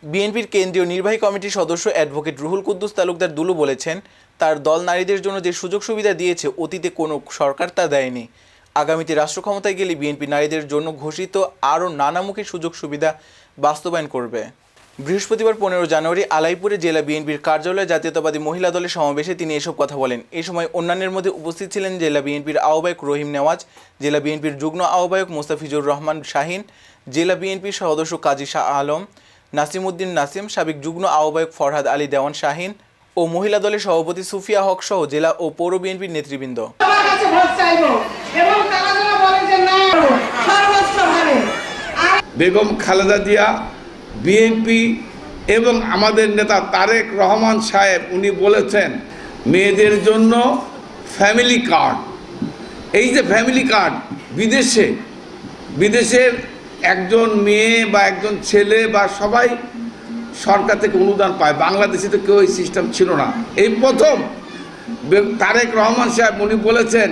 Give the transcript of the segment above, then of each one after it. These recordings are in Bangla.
বিএনপির কেন্দ্রীয় নির্বাহী কমিটির সদস্য অ্যাডভোকেট রুহুল কুদ্দুস তালুকদার দুলু বলেছেন, তার দল নারীদের জন্য যে সুযোগ সুবিধা দিয়েছে অতীতে কোনো সরকার তা দেয়নি। আগামীতে রাষ্ট্র ক্ষমতায় গেলে বিএনপি নারীদের জন্য ঘোষিত আরও নানামুখী সুযোগ সুবিধা বাস্তবায়ন করবে। বৃহস্পতিবার 15 জানুয়ারি আলাইপুরে জেলা বিএনপির কার্যালয়ে জাতীয়তাবাদী মহিলা দলের সমাবেশে তিনি এসব কথা বলেন। এই সময় অন্যান্যের মধ্যে উপস্থিত ছিলেন জেলা বিএনপির আহ্বায়ক রহিম নেওয়াজ, জেলা বিএনপির যুগ্ম আহ্বায়ক মোস্তাফিজুর রহমান শাহিন, জেলা বিএনপির সদস্য কাজী শাহ আলম, নাসিমউদ্দিন নাসিম, সাবেক যুগ্ম আহ্বায়ক ফরহাদ আলী দেওয়ান শাহিন ও মহিলা দলের সভাপতি সুফিয়া হক সহ জেলা ও পৌর বিএনপির নেতৃবৃন্দ। বেগম খালেদা জিয়া, বিএনপি এবং আমাদের নেতা তারেক রহমান সাহেব উনি বলেছেন মেয়েদের জন্য ফ্যামিলি কার্ড। এই যে ফ্যামিলি কার্ড বিদেশের একজন মেয়ে বা একজন ছেলে বা সবাই সরকার থেকে অনুদান পায়, বাংলাদেশে তো কেউ এই সিস্টেম ছিল না। এই প্রথম তারেক রহমান সাহেব উনি বলেছেন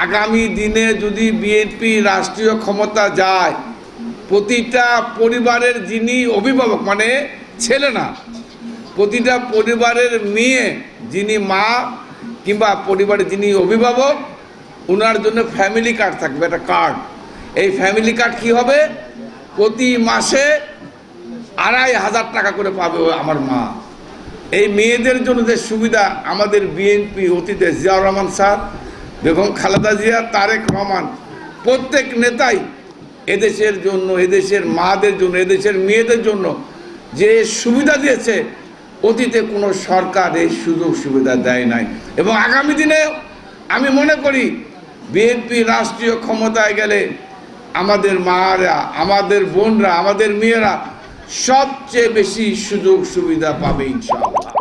আগামী দিনে যদি বিএনপি রাষ্ট্রীয় ক্ষমতা যায়, প্রতিটা পরিবারের যিনি অভিভাবক মানে ছেলে না, প্রতিটা পরিবারের মেয়ে যিনি মা কিংবা পরিবারের যিনি অভিভাবক ওনার জন্য ফ্যামিলি কার্ড থাকবে, একটা কার্ড। এই ফ্যামিলি কার্ড কি হবে, প্রতি মাসে ২৫০০ টাকা করে পাবে আমার মা। এই মেয়েদের জন্য যে সুবিধা আমাদের বিএনপি অতীতে জিয়াউর রহমান স্যার, বেগম খালেদা জিয়া, তারেক রহমান প্রত্যেক নেতাই এদেশের জন্য, এদেশের মাদের জন্য, এদেশের মেয়েদের জন্য যে সুবিধা দিয়েছে অতীতে কোনো সরকার এই সুযোগ সুবিধা দেয় নাই। এবং আগামী দিনে আমি মনে করি বিএনপি রাষ্ট্রীয় ক্ষমতায় গেলে আমাদের মারা, আমাদের বোনরা, আমাদের মেয়েরা সবচেয়ে বেশি সুযোগ সুবিধা পাবে ইনশাআল্লাহ।